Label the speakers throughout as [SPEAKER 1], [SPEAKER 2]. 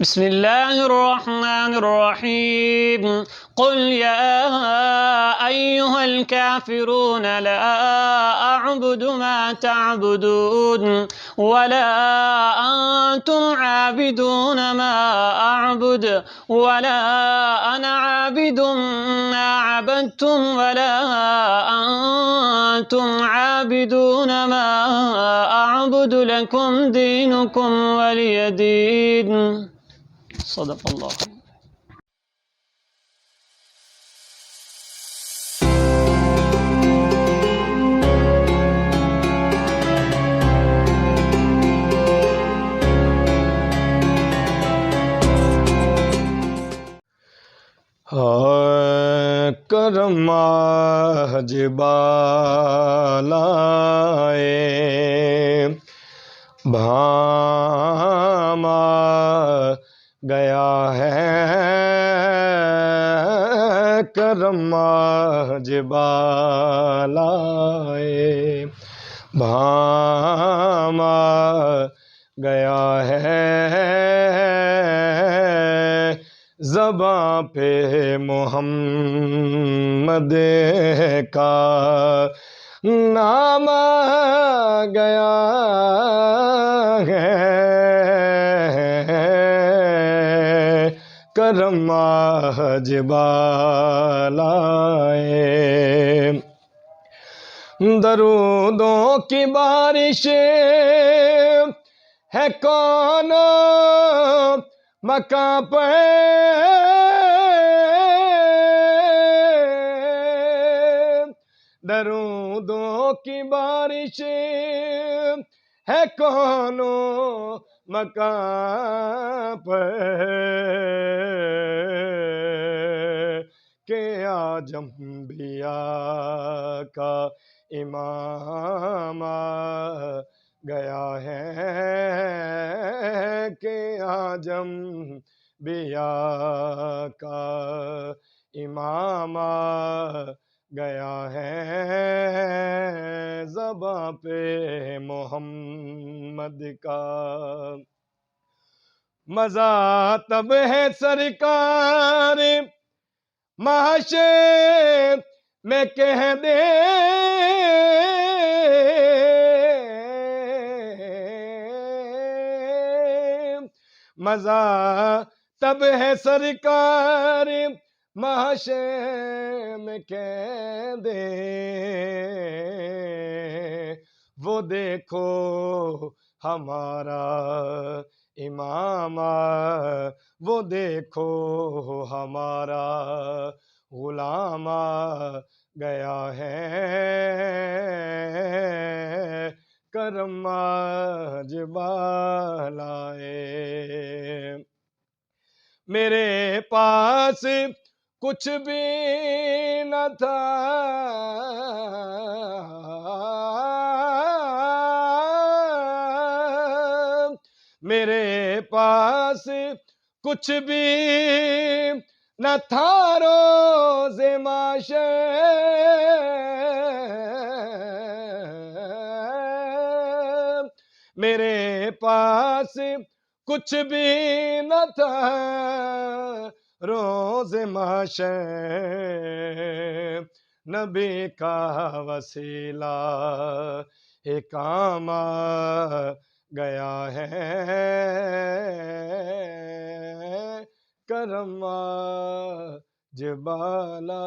[SPEAKER 1] بسم الله الرحمن الرحيم قل يا أيها الكافرون لا أعبد ما تعبدون ولا أنتم عابدون ما أعبد ولا أنا عابد ما عبدتم ولا أنتم عابدون ما أعبد لكم دينكم ولي دين صدق اللہ.
[SPEAKER 2] کرم جبالائے بھاما گیا ہے کرم جبالائے بھاما گیا ہے زباں پہ محمد کا نام گیا ہے کرم جبالائے درودوں کی بارش ہے کون مکاں پہ درودوں کی بارش ہے کون مکاں پہ کہ آج انبیاء کا امام گیا ہے کہ آج انبیاء کا امام گیا ہے زباں پہ محمد کا مزہ تب ہے سرکار محشر میں کہہ دے مزہ تب ہے سرکار محشر میں کہہ دے وہ دیکھو ہمارا امام وہ دیکھو ہمارا غلام گیا ہے کرم جبالائے میرے پاس کچھ بھی نہ تھا میرے پاس کچھ بھی نہ تھا روز محشر میرے پاس کچھ بھی نہ تھا روز محشر نبی کا وسیلہ ایک کام گیا ہے کرم جبالائے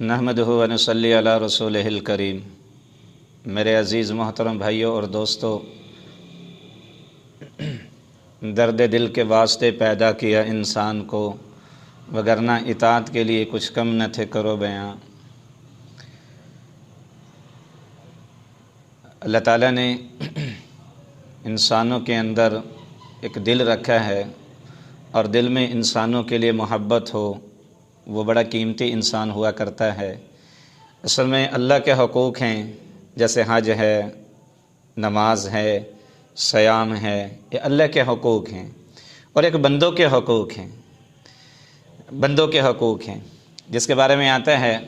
[SPEAKER 3] نحمدہ و نصلی علی رسولہ الکریم. میرے عزیز محترم بھائیوں اور دوستو، درد دل کے واسطے پیدا کیا انسان کو، وگرنہ اطاعت کے لیے کچھ کم نہ تھے کرو بیاں. اللہ تعالیٰ نے انسانوں کے اندر ایک دل رکھا ہے، اور دل میں انسانوں کے لیے محبت ہو وہ بڑا قیمتی انسان ہوا کرتا ہے. اصل میں اللہ کے حقوق ہیں، جیسے حج ہے، نماز ہے، سیام ہے، یہ اللہ کے حقوق ہیں، اور ایک بندوں کے حقوق ہیں، بندوں کے حقوق ہیں، جس کے بارے میں آتا ہے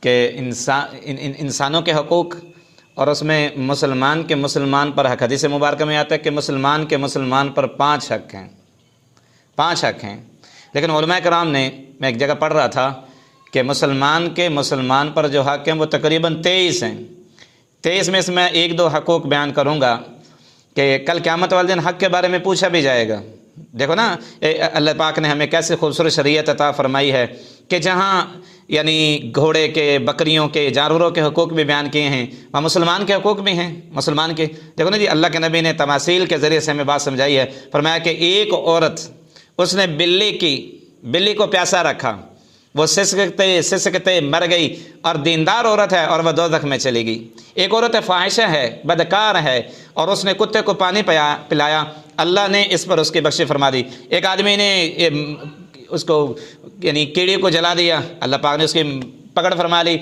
[SPEAKER 3] کہ انسانوں کے حقوق، اور اس میں مسلمان کے مسلمان پر حق، حدیث مبارکہ میں آتا ہے کہ مسلمان کے مسلمان پر 5 حق ہیں، 5 حق ہیں، لیکن علماء کرام نے، میں ایک جگہ پڑھ رہا تھا کہ مسلمان کے مسلمان پر جو حق ہیں وہ تقریباً 23 ہیں، 23 میں سے میں 1-2 حقوق بیان کروں گا کہ کل قیامت والے دن حق کے بارے میں پوچھا بھی جائے گا۔ دیکھو نا اللہ پاک نے ہمیں کیسے خوبصورت شریعت عطا فرمائی ہے کہ جہاں یعنی گھوڑے کے، بکریوں کے، جانوروں کے حقوق بھی بیان کیے ہیں، وہاں مسلمان کے حقوق بھی ہیں، مسلمان کے۔ دیکھو نا جی، اللہ کے نبی نے تماثیل کے ذریعے سے ہمیں بات سمجھائی ہے، فرمایا کہ ایک عورت، اس نے بلی کو پیاسا رکھا، وہ سسکتے مر گئی، اور دیندار عورت ہے اور وہ دوزخ میں چلی گئی۔ ایک عورت فاحشہ ہے، بدکار ہے، اور اس نے کتے کو پانی پلایا، اللہ نے اس پر اس کی بخشش فرما دی۔ ایک آدمی نے اس کو یعنی کیڑی کو جلا دیا، اللہ پاک نے اس کی پکڑ فرما لی۔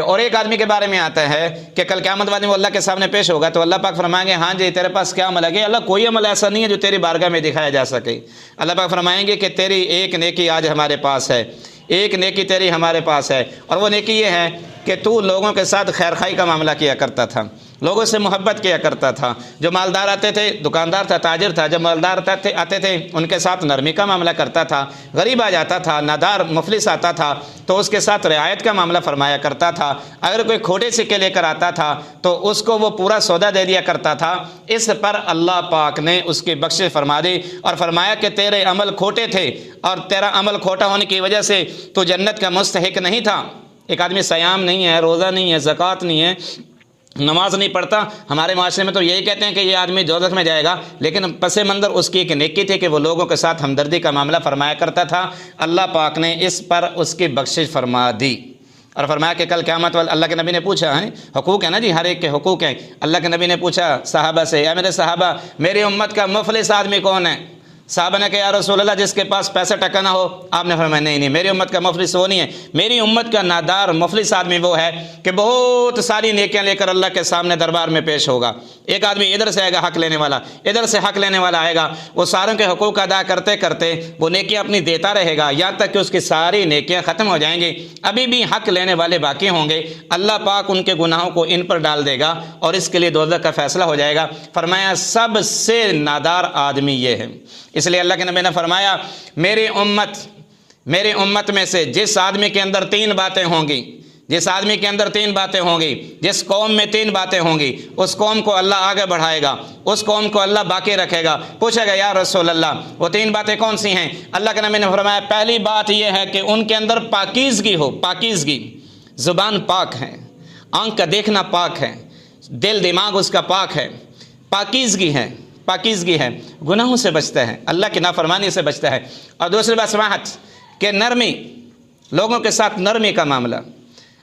[SPEAKER 3] اور ایک آدمی کے بارے میں آتا ہے کہ کل قیامت والے وہ اللہ کے سامنے پیش ہوگا تو اللہ پاک فرمائیں گے ہاں جی تیرے پاس کیا عمل ہے؟ اللہ کوئی عمل ایسا نہیں ہے جو تیری بارگاہ میں دکھایا جا سکے۔ اللہ پاک فرمائیں گے کہ تیری ایک نیکی آج ہمارے پاس ہے، ایک نیکی تیری ہمارے پاس ہے، اور وہ نیکی یہ ہے کہ تو لوگوں کے ساتھ خیر خائی کا معاملہ کیا کرتا تھا، لوگوں سے محبت کیا کرتا تھا۔ جو مالدار آتے تھے، دکاندار تھا، تاجر تھا، جب مالدار آتے تھے ان کے ساتھ نرمی کا معاملہ کرتا تھا، غریب آ جاتا تھا، نادار مفلس آتا تھا تو اس کے ساتھ رعایت کا معاملہ فرمایا کرتا تھا، اگر کوئی کھوٹے سکے لے کر آتا تھا تو اس کو وہ پورا سودا دے دیا کرتا تھا۔ اس پر اللہ پاک نے اس کی بخشش فرما دی اور فرمایا کہ تیرے عمل کھوٹے تھے، اور تیرا عمل کھوٹا ہونے کی وجہ سے تو جنت کا مستحق نہیں تھا۔ ایک آدمی سیام نہیں ہے، روزہ نہیں ہے، زکوٰۃ نہیں ہے، نماز نہیں پڑھتا، ہمارے معاشرے میں تو یہی کہتے ہیں کہ یہ آدمی دوزخ میں جائے گا، لیکن پس منظر اس کی ایک نیکی تھی کہ وہ لوگوں کے ساتھ ہمدردی کا معاملہ فرمایا کرتا تھا۔ اللہ پاک نے اس پر اس کی بخشش فرما دی اور فرمایا کہ کل قیامت والے اللہ کے نبی نے پوچھا ہے، حقوق ہے نا جی، ہر ایک کے حقوق ہیں۔ اللہ کے نبی نے پوچھا صحابہ سے، اے میرے صحابہ میری امت کا مفلس آدمی کون ہے؟ صحابہ نے کہا یا رسول اللہ جس کے پاس پیسہ ٹکا نہ ہو۔ آپ نے فرمایا نہیں میری امت کا مفلس وہ نہیں ہے، میری امت کا نادار مفلس آدمی وہ ہے کہ بہت ساری نیکیاں لے کر اللہ کے سامنے دربار میں پیش ہوگا۔ ایک آدمی ادھر سے آئے گا حق لینے والا، ادھر سے حق لینے والا آئے گا، وہ ساروں کے حقوق ادا کرتے کرتے وہ نیکیاں اپنی دیتا رہے گا یہاں تک کہ اس کی ساری نیکیاں ختم ہو جائیں گی، ابھی بھی حق لینے والے باقی ہوں گے، اللہ پاک ان کے گناہوں کو ان پر ڈال دے گا اور اس کے لیے دوزخ کا فیصلہ ہو جائے گا۔ فرمایا سب سے نادار آدمی یہ ہے۔ اس لیے اللہ کے نبی نے فرمایا میری امت میں سے جس آدمی کے اندر 3 باتیں ہوں گی، جس آدمی کے اندر 3 باتیں ہوں گی، جس قوم میں 3 باتیں ہوں گی، اس قوم کو اللہ آگے بڑھائے گا، اس قوم کو اللہ باقی رکھے گا۔ پوچھا گیا یا رسول اللہ وہ 3 باتیں کون سی ہیں؟ اللہ کے نبی نے فرمایا پہلی بات یہ ہے کہ ان کے اندر پاکیزگی ہو، پاکیزگی، زبان پاک ہے، آنکھ کا دیکھنا پاک ہے، دل دماغ اس کا پاک ہے، پاکیزگی ہے، گناہوں سے بچتا ہے، اللہ کی نافرمانی سے بچتا ہے۔ اور دوسری بات سماحت کہ نرمی، لوگوں کے ساتھ نرمی کا معاملہ،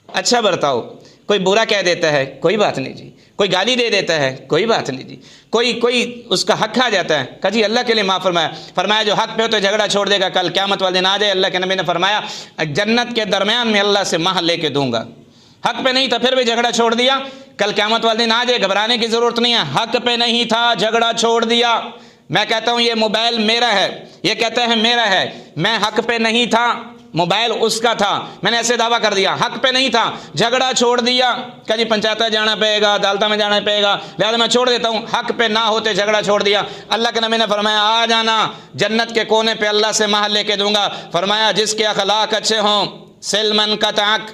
[SPEAKER 3] اچھا برتاؤ، کوئی برا کہہ دیتا ہے کوئی بات نہیں جی، کوئی گالی دے دیتا ہے کوئی بات نہیں جی، کوئی اس کا حق کھا جاتا ہے کہ جی اللہ کے لیے معاف فرمایا جو حق پہ ہو تو جھگڑا چھوڑ دے گا، کل قیامت والے دن آ جائے اللہ کے نبی نے فرمایا جنت کے درمیان میں اللہ سے مہر لے کے دوں گا۔ حق پہ نہیں تھا پھر بھی جھگڑا چھوڑ دیا، کل قیامت والے دن آ جائے، گھبرانے کی ضرورت نہیں ہے، حق پہ نہیں تھا جھگڑا چھوڑ دیا۔ میں کہتا ہوں یہ موبائل میرا ہے، یہ کہتا ہے میرا ہے، میں حق پہ نہیں تھا، موبائل اس کا تھا، میں نے ایسے دعویٰ کر دیا، حق پہ نہیں تھا، جھگڑا چھوڑ دیا کہ جی پنچایت جانا پڑے گا، عدالت میں جانا پڑے گا، لہٰذا میں چھوڑ دیتا ہوں، حق پہ نہ ہوتے جھگڑا چھوڑ دیا۔ اللہ کے نبی نے فرمایا آ جانا جنت کے کونے پہ اللہ سے مہر لے کے دوں گا۔ فرمایا جس کے اخلاق اچھے ہوں، سلمن قطعک،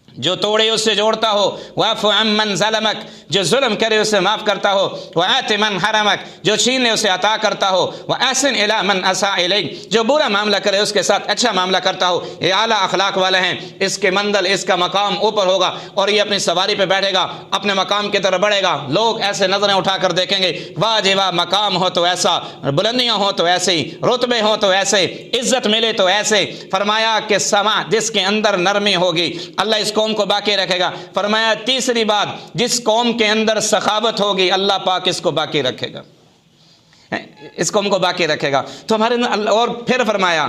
[SPEAKER 3] جو توڑے اس سے جوڑتا ہو، واعف عمن ظلمک، جو ظلم کرے اسے معاف کرتا ہو، وآت من حرمک، جو چھین لے اسے عطا کرتا ہو، واحسن الی من اساء الیک، جو برا معاملہ کرے اس کے ساتھ اچھا معاملہ کرتا ہو۔ یہ اعلیٰ اخلاق والے ہیں، اس کے منزل، اس کا مقام اوپر ہوگا اور یہ اپنی سواری پہ بیٹھے گا، اپنے مقام کی طرف بڑھے گا، لوگ ایسے نظریں اٹھا کر دیکھیں گے، واہ جی واہ، مقام ہو تو ایسا، بلندیاں ہوں تو ایسے ہی، رتبے ہوں تو ایسے، عزت ملے تو ایسے۔ فرمایا کہ سما جس کے اندر نرمی ہوگی اللہ اس قوم کو باقی رکھے گا۔ فرمایا تیسری بات جس قوم کے اندر سخاوت ہوگی اللہ پاک اس کو باقی رکھے گا، اس قوم کو باقی رکھے گا۔ تو ہمارے اور پھر فرمایا